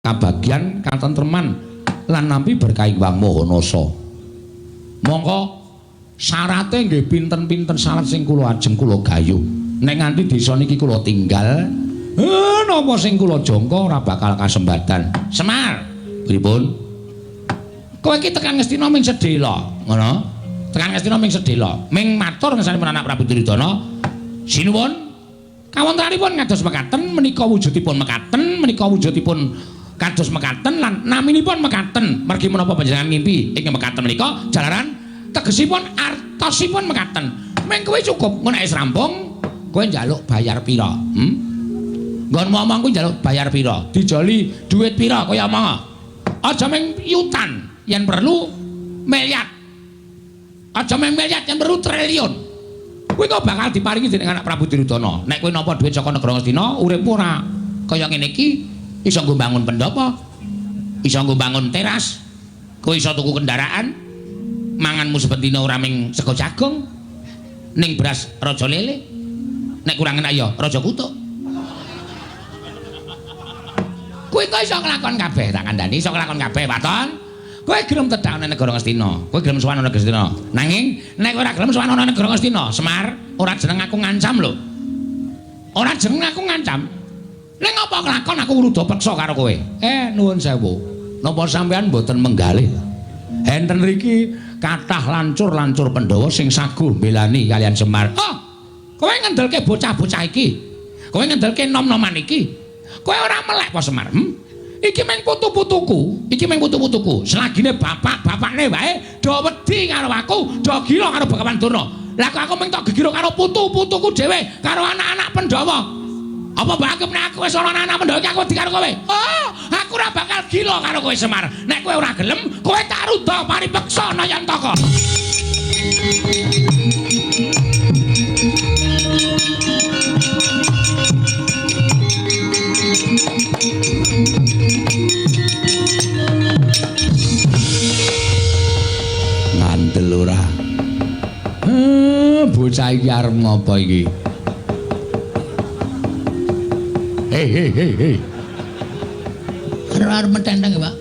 kabagyan katentreman lan nampi berkah Wang Mahanasa. Mongko syarate nggih pinten-pinten syarat sing kula ajeng kula gayuh. Nek nganti desa niki kula tinggal, napa sing kula jangka ora bakal kasembatan. Semar, pripun? Kowe iki tekan Ngastina ming sedhela, ngono? Tekan Ngastina ming sedhela, ming matur ngesanipun anak Prabu Duryudana. Sinuwun kawontenanipun kados mekaten, menika wujudipun mekaten, menika wujudipun kados mekaten lan naminipun mekaten. Mergi menapa panjenengan ngimpi ing mekaten menika jalaran tegesipun artosipun mekaten. Ming kowe cukup ngono wis rampung, kowe njaluk bayar pira? Nggon momong kuwi njaluk bayar pira? Dijoli dhuwit pira kaya omong. Aja ming yutan, yen perlu miliar. Aja ming miliar, yen perlu triliun. Kuwi kok bakal diparingi dening anak Prabu Duryudana. Nek kowe nampa dhuwit saka negara Ngastina, uripmu ora kaya ngene iki, iso nggo bangun pendopo, iso nggo bangun teras, kowe iso tuku kendaraan, manganmu sebendina ora ming sego jagung, ning beras raja lele. Nek kurang enak ya raja kutuk. Kowe kok iso nglakon kabeh tak kandhani, iso nglakon kabeh, Waton. Kowe gelem tedhak nang negara Ngastina, kowe gelem sowan nang negara Ngastina. Nanging nek kowe ora gelem sowan nang negara Ngastina, Semar, ora jeneng aku ngancam lho. Ora jeneng aku ngancam. Ning apa kelakon aku rudo peksa karo kowe? Nuwun sewu. Napa sampean mboten menggalih? Enten mriki kathah lancur-lancur Pandhawa sing saguh mbelani kalian Semar. Oh, kowe ngendelke bocah-bocah iki. Kowe ngendelke nom-noman iki. Kowe ora melek apa Semar? Iki meng putu-putuku, iki meng putu-putuku. Selagine bapak-bapakne wae do wedi karo aku, do gila karo Bagawan Durna. Lah kok aku meng tok gegiro karo putu-putuku dhewe, karo anak-anak Pandhawa. Apa mbak nek aku wis ana anak Pandhawa iki aku wedi karo kowe? Oh, aku ora bakal gila karo kowe Semar. Nek kowe ora gelem, kowe tak rudha paripeksa Nayantaka. Ngandel ora? Bocah iki arep ngopo iki? Hei. Arep metenteng ya, Pak?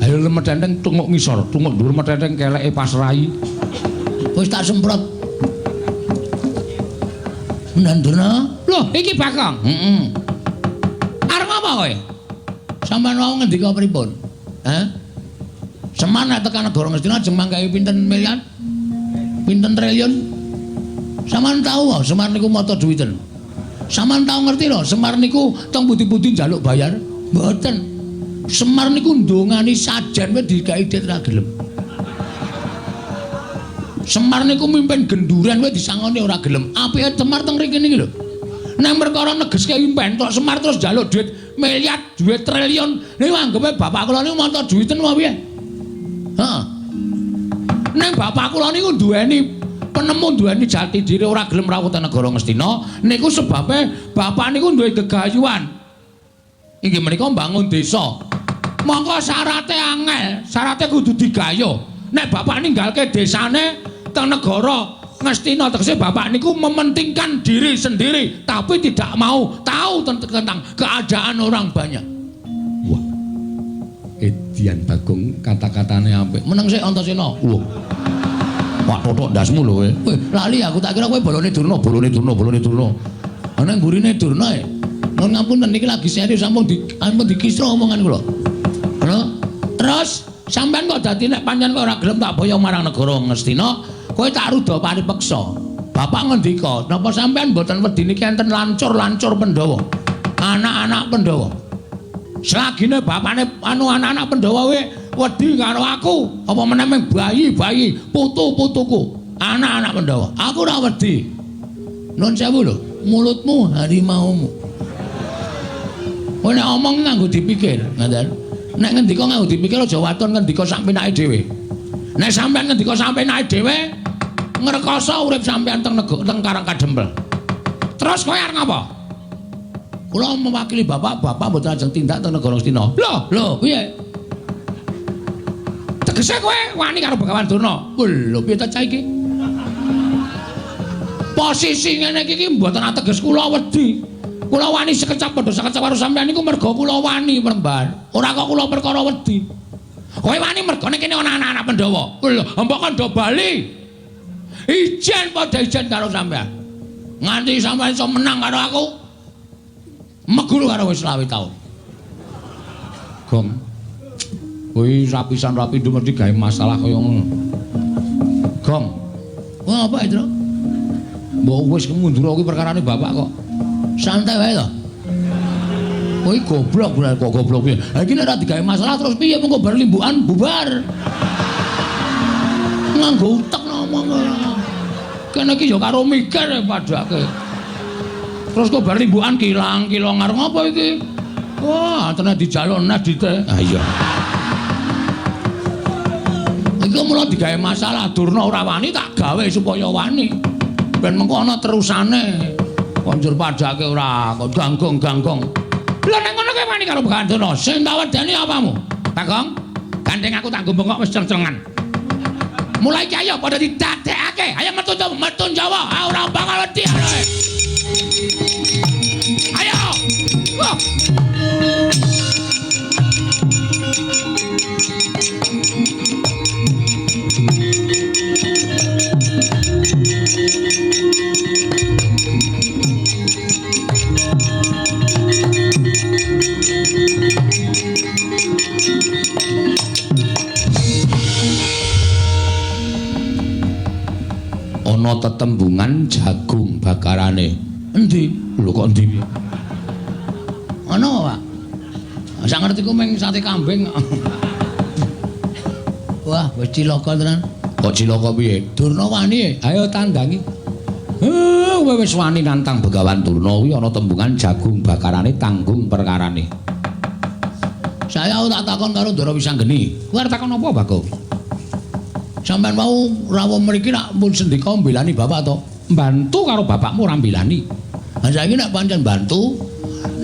Ayo metenteng tunguk ngisor, tunguk dhuwur metenteng keleke pasrai. Wis tak semprot. Nandurna? Loh, iki Bakong. Arep ngopo kowe? Sampeyan wau ngendika pripun? Semar nek tekan negara Ngastina ajeng mangkahi pinten miliar? Pinten triliun? Sampeyan tahu wae Semar niku mata duwiten. Sampeyan tahu ngerti lho, Semar niku teng pundi-pundi njaluk bayar? Mboten. Semar niku ndongani sajen wae dikai dit ra gelem. Semar niku mimpin genduren wae disangoni ora gelem. Apike Semar teng mriki niki lho. Nang perkara negeske impen tok Semar terus njaluk duit miliar, duit triliun. Niku anggepe bapak kula niku mata duwiten wae piye? Heeh. Nang bapak kula niku duweni penemu, duweni jati diri ora gelem rawuh teng negara Ngastina niku sebabe bapak niku duwe gegayuhan. Inggih menika mbangun desa. Mongko syarate angel, syarate kudu digayuh. Nek bapak ninggalke desane teng negara Ngastina tegese bapak niku mementingkan diri sendiri tapi tidak mau tahu tentang keadaan orang banyak. Wah. Edian Bagong kata-katane apik. Meneng sik Antasena. Wah. Wak totok ndasmu lho kowe. Lali aku tak kira kowe bolone Durna. Ana ngurine Durna e. Nuwun ngapunten niki lagi serius sampun dikisra omongan kula. Terus sampean kok dadi nek pancen kowe ora gelem tak boyo marang negara Ngastina, kowe tak rudha paripeksa. Bapak ngendika, napa sampean mboten wedi niki enten lancur-lancur Pandhawa. Anak-anak Pandhawa. Selagine bapakne anak-anak Pandhawa wedi karo aku, apa meneh mung bayi-bayi, putu-putuku, anak-anak Pandhawa. Aku ora wedi. Nuwun sewu lho, mulutmu harimaumu. Kowe nek omong nganggo dipikir, ngoten. Nek ngendika nganggo dipikir aja waton ngendika sak penake dhewe. Nek sampean ngendika sak penake dhewe, ngrekoso urip sampean teng Karang Kadempel. Terus kowe arep ngapa? Kula mewakili bapak mboten ajeng tindak teng negara Ngastina. Lho, piye? Tegese kowe wani karo Bagawan Durna. Lho, piye ta cah iki? Posisi ngene iki mboten ateges kula wedi. Kula wani sekecap padha sekecap karo sampeyan niku mergo kula wani Mlembar. Ora kok kula perkara wedi. Kowe wani mergo nek kene ana anak-anak Pandhawa. Lho, mbok kandha bali. Ijen padha ijen karo sampeyan. Nganti sampeyan iso menang karo aku. Meguru karo wis 20 taun. Gong. Kuwi rapisan rapindo mesti gawe masalah kaya ngono. Gong. Wah, apa itu? Mbok wis mundur kuwi perkarane bapak kok. Santai wae to. Kowe goblok bener kok goblok piye? Ha iki nek ora digawe masalah terus piye mengko bar limbukan bubar. Nganggo utek ngomong ora. Kene iki ya karo mikir padake. Terus kok bar limbukan kilang-kilang arep ngopo iki? Wah, tenan dijalon nadite. Ah iya. Iki mulo digawe masalah Durna ora wani tak gawe supaya wani. Ben mengko ana terusane. Konjur padake ora kok ganggong-ganggong. Lha nek ngono kowe wani karo Gandana, sing tak wedeni apamu? Bagong, gandeng aku tak gombong kok wis ceng-cengan. Mulai iki ayo padha didadekake. Ayo metu Jawa, ora bakal wedi arek. Ayo. Wah. Ana tetembungan jagung bakarane. Endi? Lho kok endi? Ana, Pak. Sak ngerti ku ming sate kambing. Wah, wis cilaka tenan. Kok cilaka piye? Durna wani, ayo tandangi. Kowe wis wani nantang Begawan Durna kuwi ana tembungan jagung bakarane tanggung perkarane. Saya tak takon karo Ndara Wisanggeni. Kowe arep takon apa, Bagong? Sampeyan mau rawuh mriki nak pun sendika mbelani bapak to? Mbantu karo bapakmu ora mbelani. Lah saiki nek pancen bantu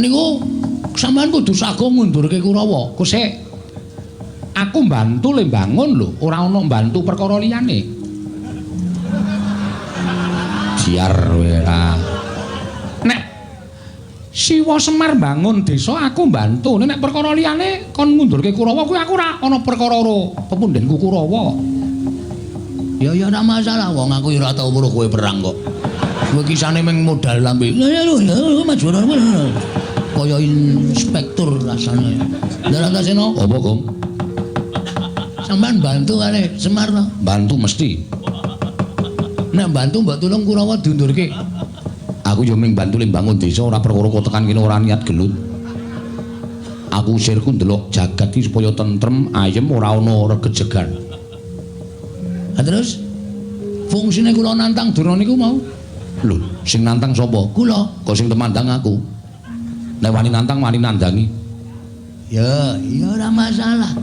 niku sampeyan kudu sago ngundurke Kurawa. Kusik. Aku mbantu le bangun lho, ora ana mbantu perkara liyane. Biar kowe ra. Nek Siwa Semar bangun desa aku mbantu, nek perkara liyane kon ngundurke Kurawa kuwi aku ora ana perkara karo pepundhenku Kurawa. Ya ora masalah wong aku ora tau weruh kowe perang kok. Kowe kisane mung modal lambe. Ya maju ora. Kaya inspektur rasane. Ndarantasena apa, Gong? Sampeyan bantu kali Semar to? Bantu mesti. Nek bantu mbok tulung Kurawa diundurke. Aku yo mung bantu ling bangun desa ora perkara kok tekan kene ora niat gelut. Aku usirku ndelok jagat iki supaya tentrem, ayem ora ana regejegan. Terus fungsine kula nantang Durna niku mau. Lho, sing nantang sapa? Kula. Kok sing temandang aku. Nek wani nantang wani nandangi. Ya, iya ora masalah.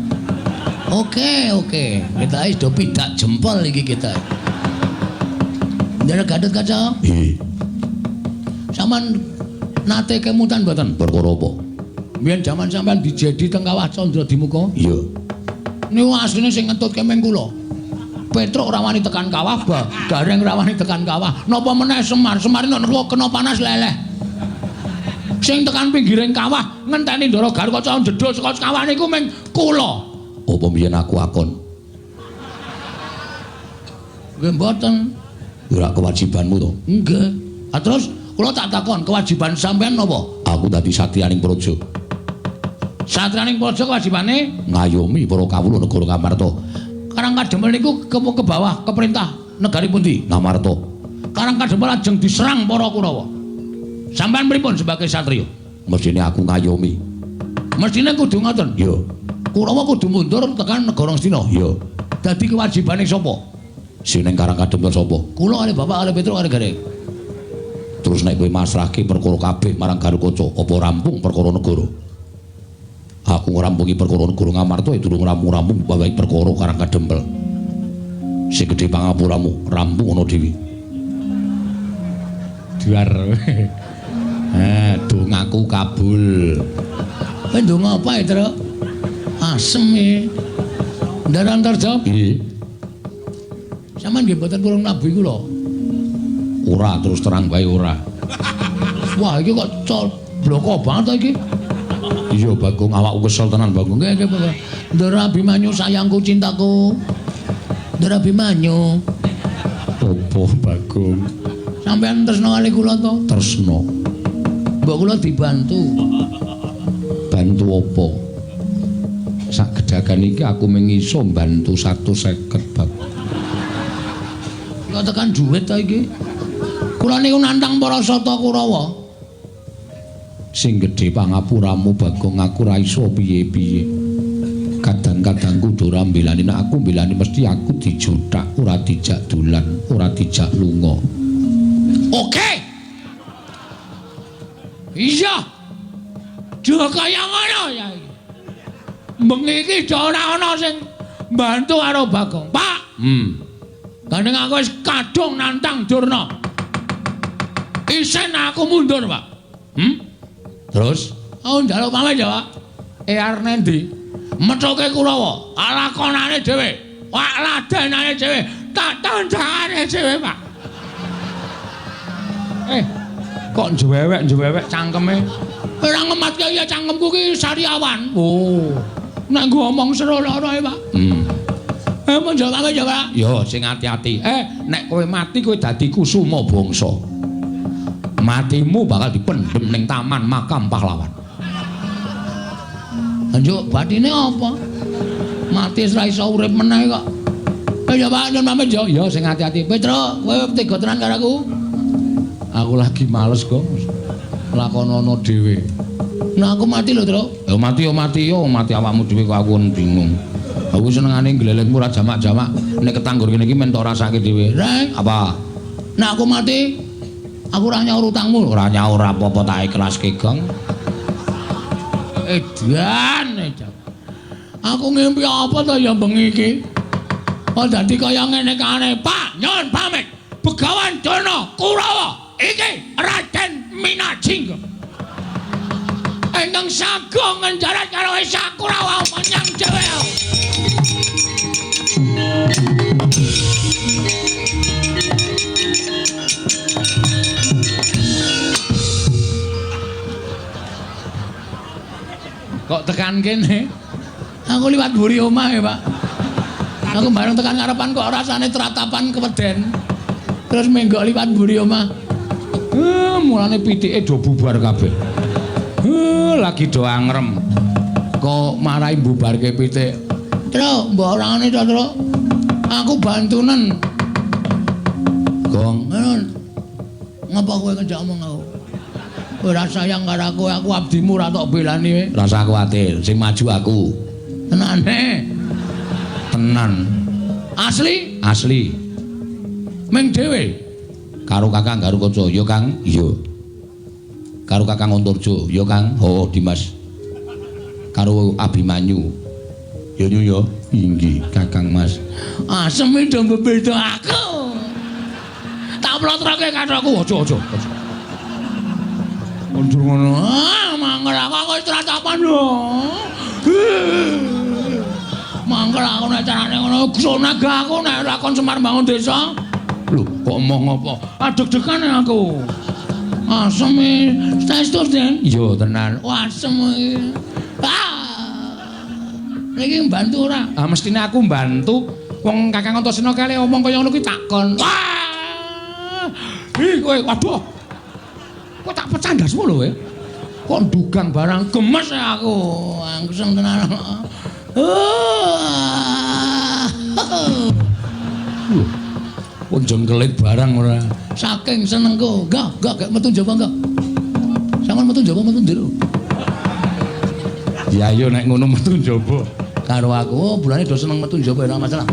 Oke. Kita wis do pidak jempol iki kita. Ndara Gatot Kaca. Nggih. Saman nate kemutan mboten? Perkara apa? Biyen jaman sampean dijedi teng Kawah Candra Dimuka? Iya. Niku asline sing ngentutke meng kula. Petruk ora wani tekan kawah, Gareng ora wani tekan kawah. Napa meneh Semar nek kena panas leleh. Sing tekan pinggiring kawah ngenteni Ndara Gatot Kaca jedul saka kawah niku mung kula. Apa mbiyen aku akon? Nggih mboten. Ora kewajibanmu to? Nggih. Ah terus kula tak takon, kewajiban sampean napa? Aku dadi satriyaning praja. Satriyaning praja kewajibane ngayomi para kawula negara Ngamarta. Karang Kadempel niku ke bawah ke perintah negari pundi? Ngamarta. Karang Kadempel lajeng diserang para Kurawa. Sampeyan pripun sebagai satriya? Mestine aku ngayomi. Mestine kudu ngoten. Iya. Kurawa kudu mundur tekan negara Astina. Iya. Dadi kewajibane sapa? Sing ning Karang Kadempel sapa? Kula kali bapak kali Petruk kali Gareng. Terus nek kowe masrahke perkara kabeh marang Garukaca, apa rampung perkara negara? Aku ngrampungi perkara negara Ngamarta durung rampung-rampung babahi perkara Karang Kadempel. Sing gedhe pangapuramu rampung ana dhewe. Duar. Dongaku kabul. Kowe ndonga apa, Truk? Asem e. Ndaran terjawab. Nggih. Sampeyan nggih mboten purun nabi kula. Ora terus terang bae ora. Wah, iki kok bloko banget ta iki. Iya, Bagong, awakku kesel tenan, Bagong. Nggih, Ndara Abimanyu sayangku, cintaku. Ndara Abimanyu. Opo, Bagong? Sampeyan tresno kali kula to? Tresno. Mbok kula dibantu. Bantu apa? Sak gedhagan iki aku mung iso bantu 150, Bab. Kok tekan dhuwit ta iki? Kula niku nantang para Sata Kurawa. Sing gedhe pangapuramu, Bagong, aku ra iso piye-piye. Kadang-kadang kudu ora mbelani, nek aku mbelani mesti aku dijothak, ora dijak dolan, ora dijak lunga. Oke. Iya. Jo kaya ngono ya iki. Bengi iki do ora ana sing bantu karo Bagong. Pak. Gandeng aku wis kadung nantang Durna. Isen aku mundur, Pak. Terus? Oh, njaluk pamit ya, Pak. Arep ndi? Methuke Kurawa, alakonane dhewe, wak ladenane dhewe, tak tandhane dhewe, Pak. Kok njewewek cangkeme? Ora ngematke ya cangkemku ki sariawan. Oh. Nek ngomong sero-loro ae, Pak. Mun jawab apa ya, Pak? Ya, sing ati-ati. Nek kowe mati kowe dadi kusuma bangsa. Matimu bakal dipendhem ning taman makam pahlawan. Anjuk batine apa? Mati ora iso urip meneh kok. Ya Pak, nyuwun pamit ya. Ya sing ati-ati. Petro, kowe tega tenan karo aku? Aku lagi males, Gong. Lakonono dhewe. Nah aku mati lho, Tru. Ya mati awakmu dhewe kok aku bingung. Aku senengane glelengmu ora jamak-jamak. Nek ketanggur kene iki men tok rasake dhewe. Reng, apa? Nek aku mati aku ora nyaur utangmu, ora nyaur apa-apa tak ikhlaske, Gong. Edan. Aku ngimpi apa to ya bengi iki? Oh dadi kaya ngene kane, Pak, nyuwun pamit. Begawan Durna Kurawa iki Raden Minajingga. Ingkang sagung ngenjarat karo Esa Kurawa menyang dhewe. Kok tekan kene? Aku liwat mburi omah ya, Pak. Aku bareng tekan ngarepan kok rasane tratapan keweden. Terus menggok liwat mburi omah. Mulane pitike do bubar kabeh. Lagi do angrem. Kok marahi bubarke pitik. Tru, mbok orangane to, Tru. Aku bantunen. Gong, ngapa kowe ngejak omong aku? Ora sayang karo aku abdimu ora tok belani kowe. Ora usah kuwatir, sing maju aku. Tenane. Tenan. Asli? Asli. Ming dhewe karo Kakang Garukaca, ya Kang? Iya. Karo Kakang Antarja, ya Kang? Oh, Dimas. Karo Abimanyu. Ya nyu ya. Inggih, Kakang Mas. Asem do beda aku. Tak plotroke karo aku, aja. Mundur ngono. Mangkel aku wis tratapan lho. Mangkel aku nek carane ngono gusonaga aku nek lakon Semar Bangun Desa. Lho, kok omong apa? Adeg-degan aku. Asem saestu, Den? Iya, tenan. Wah, asem iki. Iki mbantu ora? Ah, mestine aku mbantu. Wong Kakang Antasena kali omong kaya ngono kuwi takon. Wah! Kowe, waduh. Kok tak pecah ndasmu lho, kok ndugang barang gemes aku. Angseng tenan. Kok jengkelit barang ora. Saking senengku. Enggak metu njaba enggak. Sampeyan metu njaba metu ndero. Ya ayo nek ngono metu njaba karo aku. Oh, bulane do seneng metu njaba ora masalah.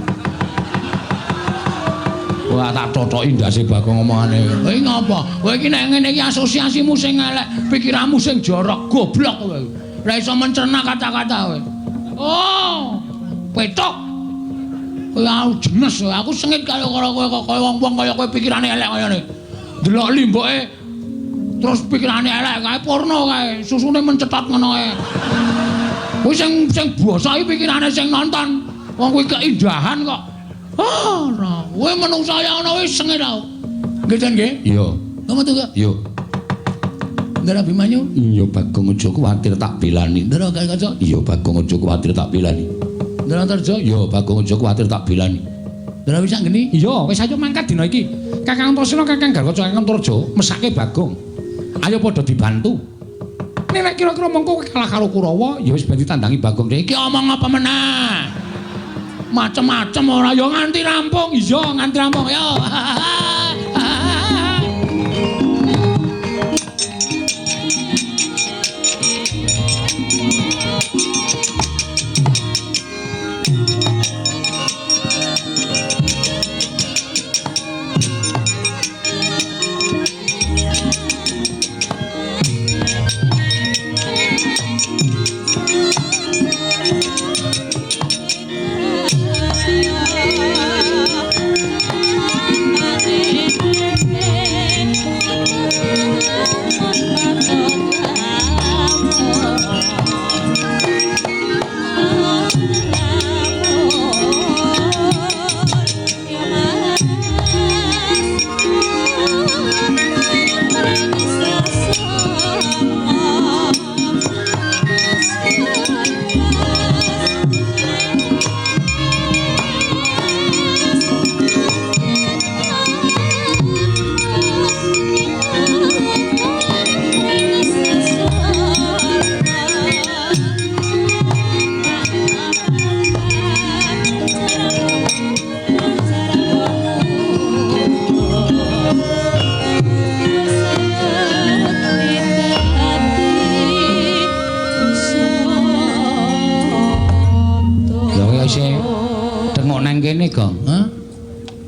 Wah tak cocoki ndase Bagong omongane. Kowe ngapa? Kowe iki nek ngene iki asosiasimu sing elek, pikiranmu sing jorok, goblok kowe. Ora iso mencerna kata-kata kowe. Oh, petok. Kowe jenes kowe. Aku sengit karo kowe kok kaya wong-wong kaya kowe pikirane elek kaya ngene. Delok limboke terus pikirane elek kae porno kae, susune mencetot ngono kae. Kowe sing basa iki pikirane sing nonton. Wong kuwi keindahan kok. Ora, kowe menungsa ya ana wis sengit aku. Nggih, Den nggih? Iya. Metu kok? Iya. Ndara Bimanyu? Iya Bagong aja kuwatir tak belani. Ndara Kaca? Iya Bagong aja kuwatir tak belani. Ndara Tarja? Iya Bagong aja kuwatir tak belani. Ndara Wisanggeni? Iya, wis ayo mangkat dina iki. Kakang Antasena, Kakang Garwaca, Kakang Tarja mesake Bagong. Ayo padha dibantu. Nek kira-kira mengko kalah karo Kurawa, ya wis ben ditandangi Bagong. Iki omong apa meneh? Macem-macem ora ya nganti rampung. Iya, nganti rampung ya.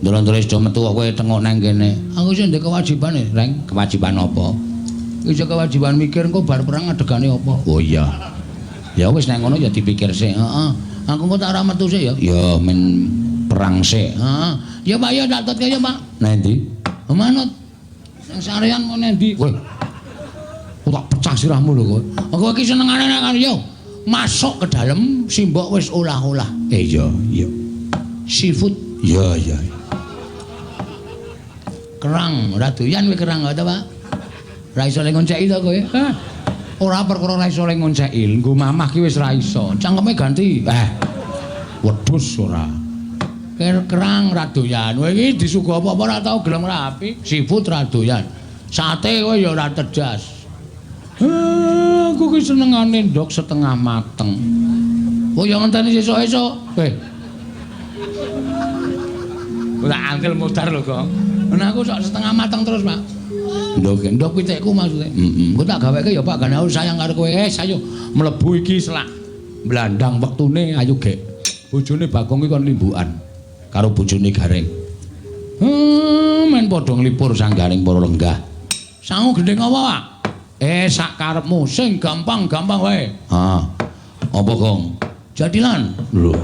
Ndara-ndara sedo metu kok kowe tengok nang kene. Aku sing ndek kewajiban Reng. Kewajiban apa? Iki kewajiban mikir engko bar perang adegane apa. Oh iya. Ya wis nek ngono ya dipikir sik. Heeh. Aku engko tak ora metu sik ya. Ya men perang sik. Heeh. Ya Pak ya tak ya Pak. Nang ndi? Manut. Sing sarean mau nang ndi? Kowe. Kok tak pecah sirahmu lho kowe. Aku iki senengane nek yo masuk ke dalam simbok wis olah-olah. Iya, iya. Seafood. Iya, iya. Kerang, ora doyan kowe kerang ta, Pak? Ra iso le ngonceki to kowe? Hah. Ora perkara ra iso le ngonceki, nggo mamah ki wis ra iso. Cangkeme ganti. Wedhus ora. Kerang ra doyan. Kowe iki disuguh apa-apa ora tau gelem rapi. Seafood ra doyan. Sate kowe ya ora tedas. Aku ki senengane ndok setengah mateng. Oh ya ngenteni sesuk-esuk. Ora angel modar lho, Gong. Nah aku sok setengah mateng terus, Pak. Ndok pitikku maksudnya. Engko tak gaweke ya Pak, gane sayang karo kowe. Ayo mlebu iki selak blandang wektune ayo gek. Bojone Bagong iki kon limbukan karo bojone Gareng. Men padha nglipur sanggaring para lenggah. Sangu gendeng apa, Pak? Sak karepmu, sing gampang-gampang wae. Apa, Gong? Jadilan. Lho.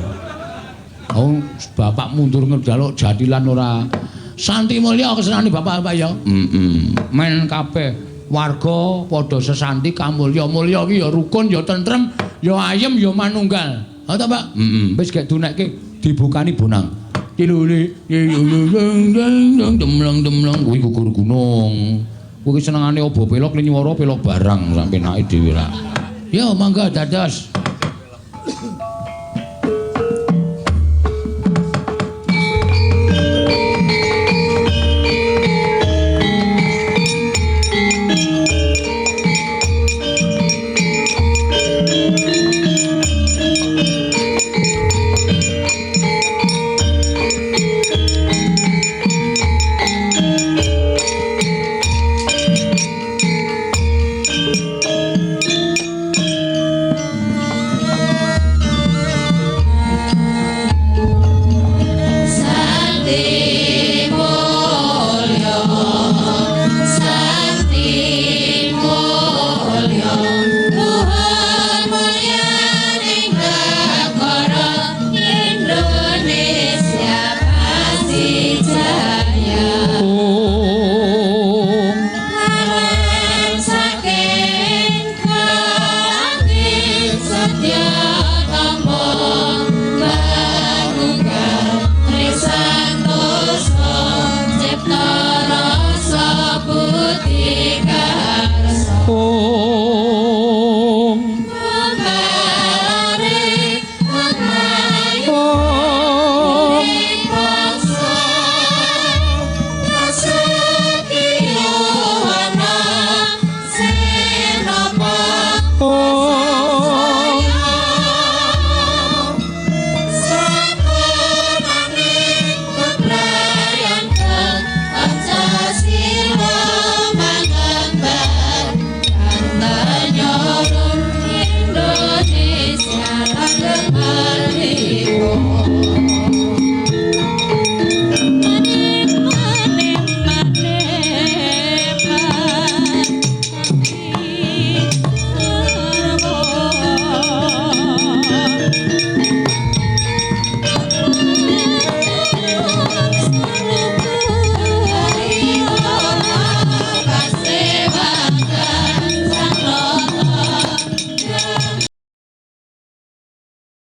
Oh, bapak mundur ngejaluk jadilan ora. Santi mulya kesenane bapak-bapak ya. Men kabeh warga padha sesanti kamulya-mulya iki ya rukun ya tentrem ya ayem ya manunggal. Ha ta, Pak? Wis gek dunekke dibukani bonang. Kilule demlong kuwi gugur gunung. Kuwi senengane obo pelok nyuwara pelok barang sampe nake dhewe ra. Ya mangga dados.